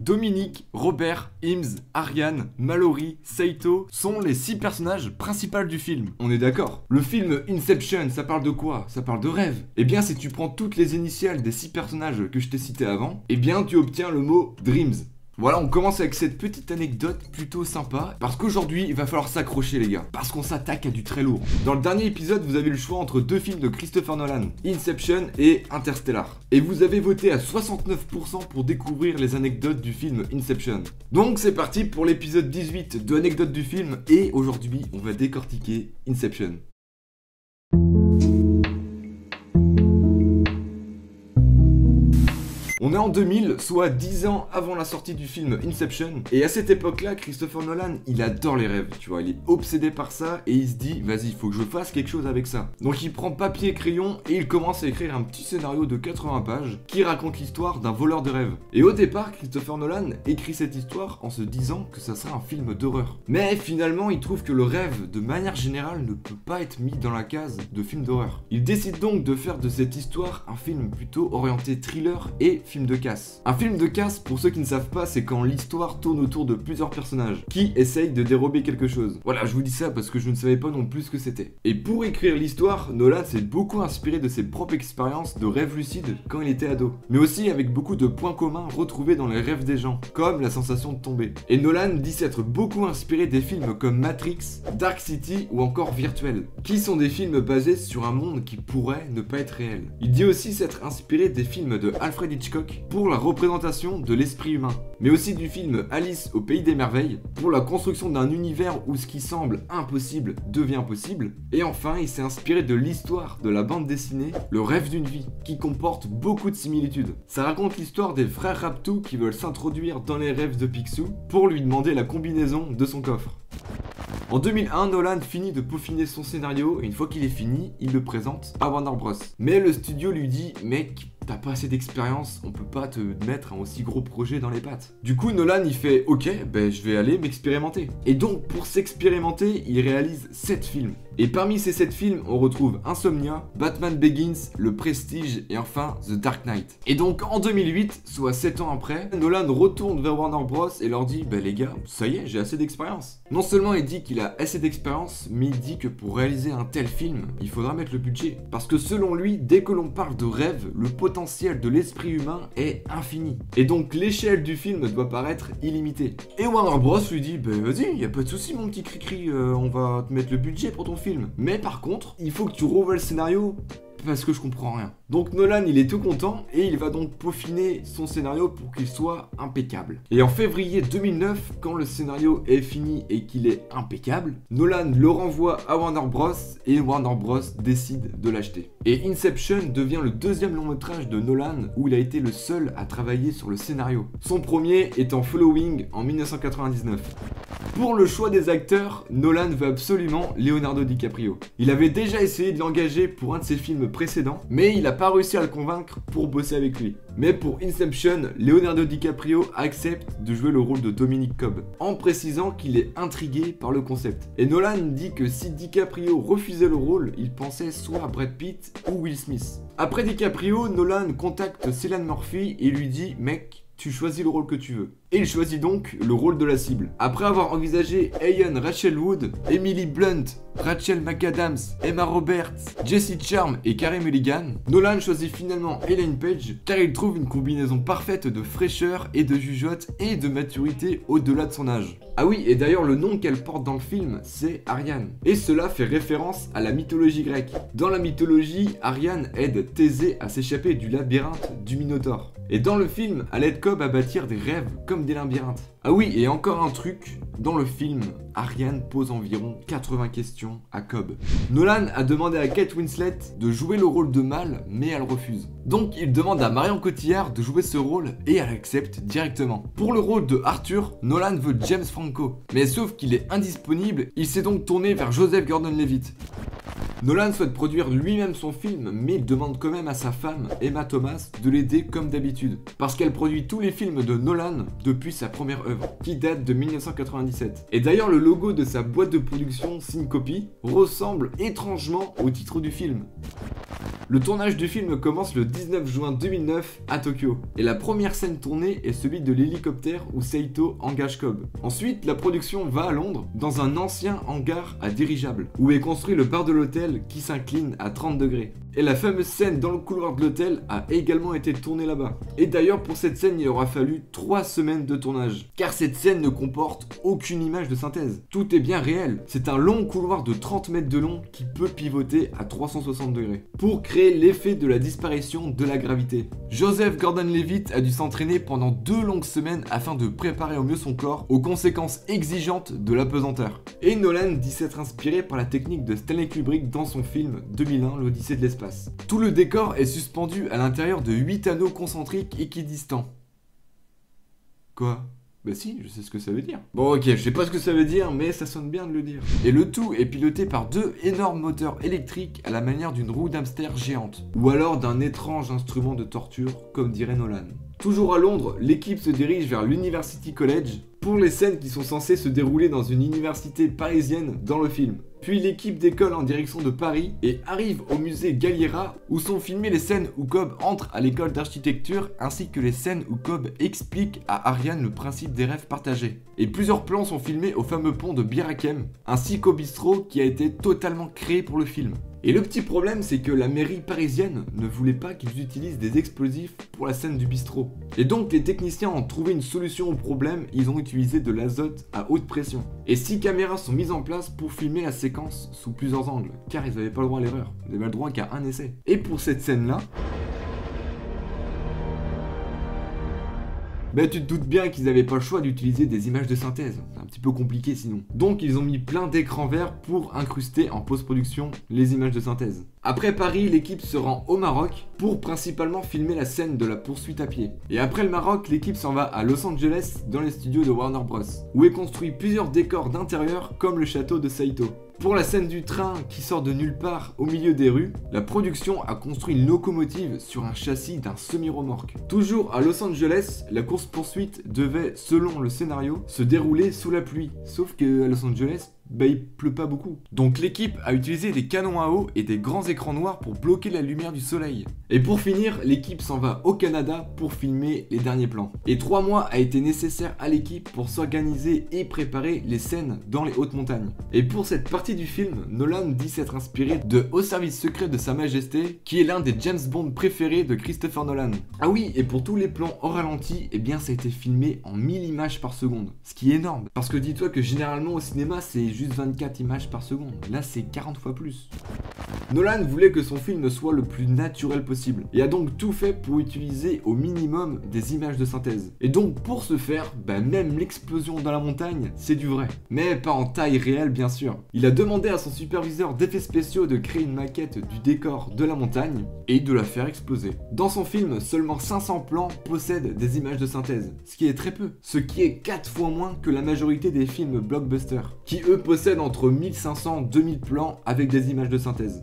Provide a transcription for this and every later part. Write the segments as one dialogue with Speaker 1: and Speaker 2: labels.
Speaker 1: Dominique, Robert, Eames, Ariane, Mallory, Saito sont les 6 personnages principaux du film. On est d'accord? Le film Inception, ça parle de quoi? Ça parle de rêve. Eh bien, si tu prends toutes les initiales des 6 personnages que je t'ai cités avant, eh bien, tu obtiens le mot Dreams. Voilà, on commence avec cette petite anecdote plutôt sympa, parce qu'aujourd'hui, il va falloir s'accrocher les gars, parce qu'on s'attaque à du très lourd. Dans le dernier épisode, vous avez le choix entre 2 films de Christopher Nolan, Inception et Interstellar. Et vous avez voté à 69% pour découvrir les anecdotes du film Inception. Donc c'est parti pour l'épisode 18 de Anecdotes du film, et aujourd'hui, on va décortiquer Inception. On est en 2000, soit 10 ans avant la sortie du film Inception, et à cette époque-là, Christopher Nolan, il adore les rêves, tu vois, il est obsédé par ça, et il se dit, vas-y, il faut que je fasse quelque chose avec ça. Donc il prend papier et crayon, et il commence à écrire un petit scénario de 80 pages, qui raconte l'histoire d'un voleur de rêves. Et au départ, Christopher Nolan écrit cette histoire en se disant que ça serait un film d'horreur. Mais finalement, il trouve que le rêve, de manière générale, ne peut pas être mis dans la case de film d'horreur. Il décide donc de faire de cette histoire un film plutôt orienté thriller et film de casse. Un film de casse, pour ceux qui ne savent pas, c'est quand l'histoire tourne autour de plusieurs personnages qui essayent de dérober quelque chose. Voilà, je vous dis ça parce que je ne savais pas non plus ce que c'était. Et pour écrire l'histoire, Nolan s'est beaucoup inspiré de ses propres expériences de rêves lucides quand il était ado, mais aussi avec beaucoup de points communs retrouvés dans les rêves des gens, comme la sensation de tomber. Et Nolan dit s'être beaucoup inspiré des films comme Matrix, Dark City ou encore Virtuel, qui sont des films basés sur un monde qui pourrait ne pas être réel. Il dit aussi s'être inspiré des films de Alfred Hitchcock pour la représentation de l'esprit humain, mais aussi du film Alice au pays des merveilles pour la construction d'un univers où ce qui semble impossible devient possible, et enfin il s'est inspiré de l'histoire de la bande dessinée Le rêve d'une vie, qui comporte beaucoup de similitudes. Ça raconte l'histoire des frères Raptou qui veulent s'introduire dans les rêves de Picsou pour lui demander la combinaison de son coffre. En 2001, Nolan finit de peaufiner son scénario et une fois qu'il est fini, il le présente à Warner Bros. Mais le studio lui dit, mec, t'as pas assez d'expérience, on peut pas te mettre un aussi gros projet dans les pattes. Du coup, Nolan il fait, ok, ben je vais aller m'expérimenter. Et donc, pour s'expérimenter, il réalise 7 films. Et parmi ces 7 films, on retrouve Insomnia, Batman Begins, Le Prestige et enfin The Dark Knight. Et donc en 2008, soit 7 ans après, Nolan retourne vers Warner Bros et leur dit, bah les gars, ça y est, j'ai assez d'expérience. Non seulement il dit qu'il a assez d'expérience, mais il dit que pour réaliser un tel film, il faudra mettre le budget. Parce que selon lui, dès que l'on parle de rêve, le potentiel de l'esprit humain est infini. Et donc l'échelle du film doit paraître illimitée. Et Warner Bros lui dit, bah vas-y, y a pas de souci mon petit cri-cri, on va te mettre le budget pour ton film. Mais par contre, il faut que tu revoies le scénario parce que je comprends rien. Donc Nolan il est tout content et il va donc peaufiner son scénario pour qu'il soit impeccable. Et en février 2009, quand le scénario est fini et qu'il est impeccable, Nolan le renvoie à Warner Bros et Warner Bros décide de l'acheter. Et Inception devient le deuxième long métrage de Nolan où il a été le seul à travailler sur le scénario. Son premier étant Following en 1999. Pour le choix des acteurs, Nolan veut absolument Leonardo DiCaprio. Il avait déjà essayé de l'engager pour un de ses films précédents, mais il n'a pas réussi à le convaincre pour bosser avec lui. Mais pour Inception, Leonardo DiCaprio accepte de jouer le rôle de Dominic Cobb, en précisant qu'il est intrigué par le concept. Et Nolan dit que si DiCaprio refusait le rôle, il pensait soit à Brad Pitt ou Will Smith. Après DiCaprio, Nolan contacte Cillian Murphy et lui dit « Mec, tu choisis le rôle que tu veux ». Et il choisit donc le rôle de la cible. Après avoir envisagé Ian Rachel Wood, Emily Blunt, Rachel McAdams, Emma Roberts, Jessie Charm et Carey Mulligan, Nolan choisit finalement Ellen Page car il trouve une combinaison parfaite de fraîcheur et de jugeote et de maturité au-delà de son âge. Ah oui, et d'ailleurs le nom qu'elle porte dans le film, c'est Ariane. Et cela fait référence à la mythologie grecque. Dans la mythologie, Ariane aide Thésée à s'échapper du labyrinthe du Minotaure. Et dans le film, elle aide Cobb à bâtir des rêves comme des labyrinthes. Ah oui, et encore un truc, dans le film, Ariane pose environ 80 questions à Cobb. Nolan a demandé à Kate Winslet de jouer le rôle de Mal, mais elle refuse. Donc il demande à Marion Cotillard de jouer ce rôle et elle accepte directement. Pour le rôle de Arthur, Nolan veut James Franco, mais sauf qu'il est indisponible, il s'est donc tourné vers Joseph Gordon-Levitt. Nolan souhaite produire lui-même son film, mais il demande quand même à sa femme, Emma Thomas, de l'aider comme d'habitude. Parce qu'elle produit tous les films de Nolan depuis sa première œuvre, qui date de 1997. Et d'ailleurs, le logo de sa boîte de production Syncopy ressemble étrangement au titre du film. Le tournage du film commence le 19 juin 2009 à Tokyo, et la première scène tournée est celui de l'hélicoptère où Saito engage Cobb. Ensuite, la production va à Londres, dans un ancien hangar à dirigeables, où est construit le bar de l'hôtel qui s'incline à 30 degrés. Et la fameuse scène dans le couloir de l'hôtel a également été tournée là-bas. Et d'ailleurs, pour cette scène, il aura fallu 3 semaines de tournage, car cette scène ne comporte aucune image de synthèse. Tout est bien réel. C'est un long couloir de 30 mètres de long qui peut pivoter à 360 degrés, pour créer l'effet de la disparition de la gravité. Joseph Gordon-Levitt a dû s'entraîner pendant 2 longues semaines afin de préparer au mieux son corps aux conséquences exigeantes de l'apesanteur. Et Nolan dit s'être inspiré par la technique de Stanley Kubrick dans son film 2001, l'Odyssée de l'espace. Tout le décor est suspendu à l'intérieur de 8 anneaux concentriques équidistants. Quoi ? Bah si, je sais ce que ça veut dire. Bon ok, je sais pas ce que ça veut dire, mais ça sonne bien de le dire. Et le tout est piloté par 2 énormes moteurs électriques à la manière d'une roue d'hamster géante. Ou alors d'un étrange instrument de torture, comme dirait Nolan. Toujours à Londres, l'équipe se dirige vers l'University College pour les scènes qui sont censées se dérouler dans une université parisienne dans le film. Puis l'équipe décolle en direction de Paris et arrive au musée Galliera où sont filmées les scènes où Cobb entre à l'école d'architecture ainsi que les scènes où Cobb explique à Ariane le principe des rêves partagés. Et plusieurs plans sont filmés au fameux pont de Bir Hakeim ainsi qu'au bistrot qui a été totalement créé pour le film. Et le petit problème, c'est que la mairie parisienne ne voulait pas qu'ils utilisent des explosifs pour la scène du bistrot. Et donc les techniciens ont trouvé une solution au problème, ils ont utilisé de l'azote à haute pression. Et 6 caméras sont mises en place pour filmer la séquence sous plusieurs angles, car ils n'avaient pas le droit à l'erreur, ils n'avaient le droit qu'à un essai. Et pour cette scène-là, bah tu te doutes bien qu'ils n'avaient pas le choix d'utiliser des images de synthèse, c'est un petit peu compliqué sinon. Donc ils ont mis plein d'écrans verts pour incruster en post-production les images de synthèse. Après Paris, l'équipe se rend au Maroc pour principalement filmer la scène de la poursuite à pied. Et après le Maroc, l'équipe s'en va à Los Angeles dans les studios de Warner Bros, où est construit plusieurs décors d'intérieur comme le château de Saito. Pour la scène du train qui sort de nulle part au milieu des rues, la production a construit une locomotive sur un châssis d'un semi-remorque. Toujours à Los Angeles, la course-poursuite devait, selon le scénario, se dérouler sous la pluie. Sauf que à Los Angeles, bah il pleut pas beaucoup. Donc l'équipe a utilisé des canons à eau et des grands écrans noirs pour bloquer la lumière du soleil. Et pour finir, l'équipe s'en va au Canada pour filmer les derniers plans. Et 3 mois a été nécessaire à l'équipe pour s'organiser et préparer les scènes dans les hautes montagnes. Et pour cette partie du film, Nolan dit s'être inspiré de Au service secret de Sa Majesté, qui est l'un des James Bond préférés de Christopher Nolan. Ah oui, et pour tous les plans au ralenti, eh bien ça a été filmé en 1000 images par seconde, ce qui est énorme. Parce que dis-toi que généralement au cinéma c'est juste 24 images par seconde, là c'est 40 fois plus. Nolan voulait que son film soit le plus naturel possible, et a donc tout fait pour utiliser au minimum des images de synthèse. Et donc pour ce faire, bah même l'explosion dans la montagne, c'est du vrai. Mais pas en taille réelle bien sûr. Il a demandé à son superviseur d'effets spéciaux de créer une maquette du décor de la montagne, et de la faire exploser. Dans son film, seulement 500 plans possèdent des images de synthèse, ce qui est très peu. Ce qui est 4 fois moins que la majorité des films blockbusters, qui eux possèdent entre 1500 et 2000 plans avec des images de synthèse.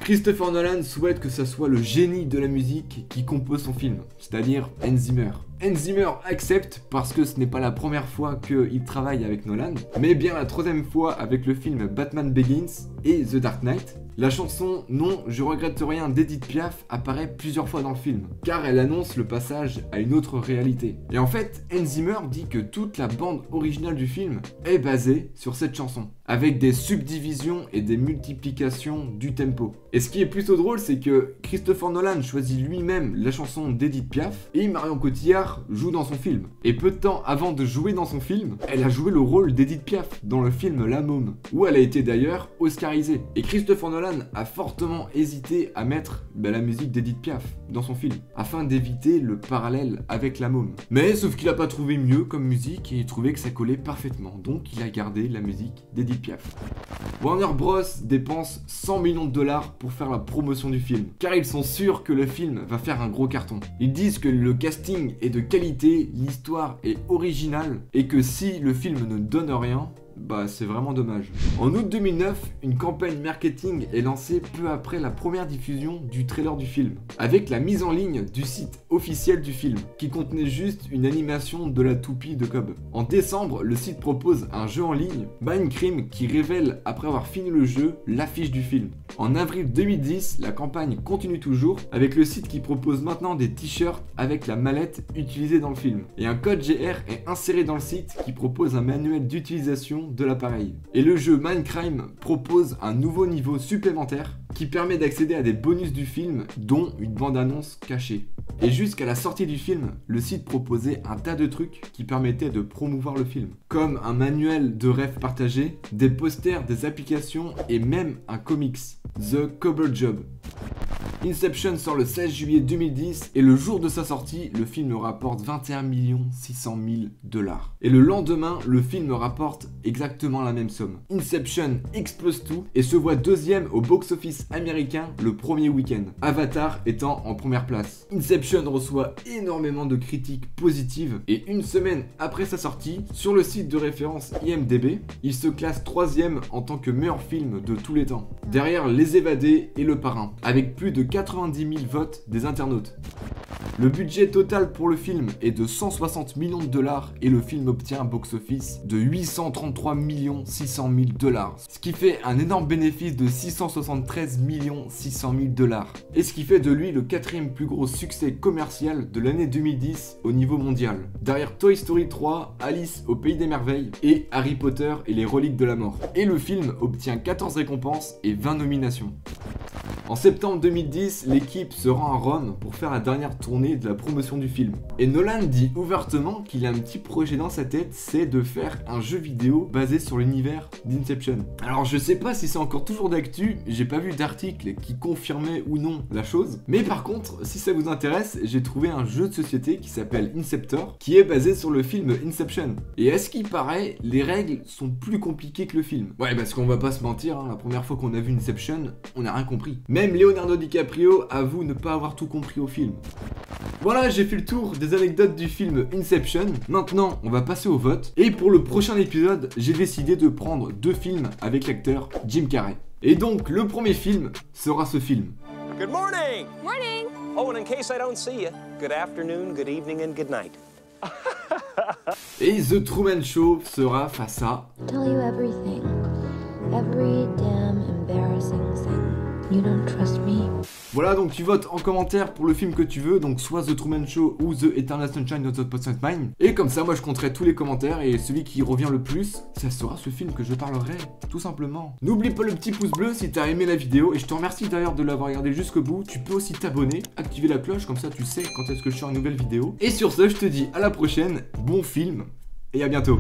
Speaker 1: Christopher Nolan souhaite que ce soit le génie de la musique qui compose son film, c'est-à-dire Hans Zimmer. Hans Zimmer accepte parce que ce n'est pas la première fois qu'il travaille avec Nolan, mais bien la 3e fois avec le film Batman Begins et The Dark Knight. La chanson Non, je regrette rien d'Edith Piaf apparaît plusieurs fois dans le film, car elle annonce le passage à une autre réalité. Et en fait, Hans Zimmer dit que toute la bande originale du film est basée sur cette chanson, avec des subdivisions et des multiplications du tempo. Et ce qui est plutôt drôle, c'est que Christopher Nolan choisit lui-même la chanson d'Edith Piaf, et Marion Cotillard joue dans son film. Et peu de temps avant de jouer dans son film, elle a joué le rôle d'Edith Piaf dans le film La Môme, où elle a été d'ailleurs oscarisée. Et Christopher Nolan a fortement hésité à mettre la musique d'Edith Piaf dans son film, afin d'éviter le parallèle avec La Môme. Mais sauf qu'il a pas trouvé mieux comme musique et il trouvait que ça collait parfaitement, donc il a gardé la musique d'Edith Piaf. Warner Bros dépense 100 millions de dollars pour faire la promotion du film, car ils sont sûrs que le film va faire un gros carton. Ils disent que le casting est de qualité, l'histoire est originale, et que si le film ne donne rien, bah c'est vraiment dommage. En août 2009, une campagne marketing est lancée peu après la première diffusion du trailer du film, avec la mise en ligne du site officiel du film, qui contenait juste une animation de la toupie de Cobb. En décembre, le site propose un jeu en ligne, Minecraft, qui révèle, après avoir fini le jeu, l'affiche du film. En avril 2010, la campagne continue toujours, avec le site qui propose maintenant des t-shirts avec la mallette utilisée dans le film. Et un code GR est inséré dans le site qui propose un manuel d'utilisation de l'appareil. Et le jeu Minecraft propose un nouveau niveau supplémentaire qui permet d'accéder à des bonus du film, dont une bande-annonce cachée. Et jusqu'à la sortie du film, le site proposait un tas de trucs qui permettaient de promouvoir le film, comme un manuel de rêve partagé, des posters, des applications et même un comics, The Cover Job. Inception sort le 16 juillet 2010 et le jour de sa sortie, le film rapporte 21 600 000 $. Et le lendemain, le film rapporte exactement la même somme. Inception explose tout et se voit deuxième au box-office américain le premier week-end, Avatar étant en première place. Inception reçoit énormément de critiques positives et une semaine après sa sortie, sur le site de référence IMDb, il se classe troisième en tant que meilleur film de tous les temps, derrière Les Évadés et Le Parrain, avec plus de 90 000 votes des internautes. Le budget total pour le film est de 160 millions de $, et le film obtient un box-office de 833 600 000 $, ce qui fait un énorme bénéfice de 673 600 000 $, et ce qui fait de lui le quatrième plus gros succès commercial de l'année 2010 au niveau mondial, derrière Toy Story 3, Alice au Pays des Merveilles et Harry Potter et les Reliques de la Mort. Et le film obtient 14 récompenses et 20 nominations. En septembre 2010, l'équipe se rend à Rome pour faire la dernière tournée de la promotion du film. Et Nolan dit ouvertement qu'il a un petit projet dans sa tête, c'est de faire un jeu vidéo basé sur l'univers d'Inception. Alors je sais pas si c'est encore toujours d'actu, j'ai pas vu d'article qui confirmait ou non la chose, mais par contre, si ça vous intéresse, j'ai trouvé un jeu de société qui s'appelle Inceptor, qui est basé sur le film Inception. Et à ce qui paraît, les règles sont plus compliquées que le film. Ouais, parce qu'on va pas se mentir, hein, la première fois qu'on a vu Inception, on n'a rien compris. Même Leonardo DiCaprio avoue ne pas avoir tout compris au film. Voilà, j'ai fait le tour des anecdotes du film Inception. Maintenant, on va passer au vote. Et pour le prochain épisode, j'ai décidé de prendre 2 films avec l'acteur Jim Carrey. Et donc, le premier film sera ce film.
Speaker 2: Good morning!
Speaker 3: Morning!
Speaker 2: Oh, and in case I don't see you, good afternoon, good evening, and good night.
Speaker 1: Et The Truman Show sera face à...
Speaker 4: Tell you everything. Every damn embarrassing thing. You don't trust me.
Speaker 1: Voilà, donc tu votes en commentaire pour le film que tu veux, donc soit The Truman Show ou The Eternal Sunshine of the Spotless Mind. Et comme ça, moi je compterai tous les commentaires et celui qui revient le plus, ça sera ce film que je parlerai, tout simplement. N'oublie pas le petit pouce bleu si t'as aimé la vidéo et je te remercie d'ailleurs de l'avoir regardé jusqu'au bout. Tu peux aussi t'abonner, activer la cloche, comme ça tu sais quand est-ce que je sors une nouvelle vidéo. Et sur ce, je te dis à la prochaine, bon film et à bientôt.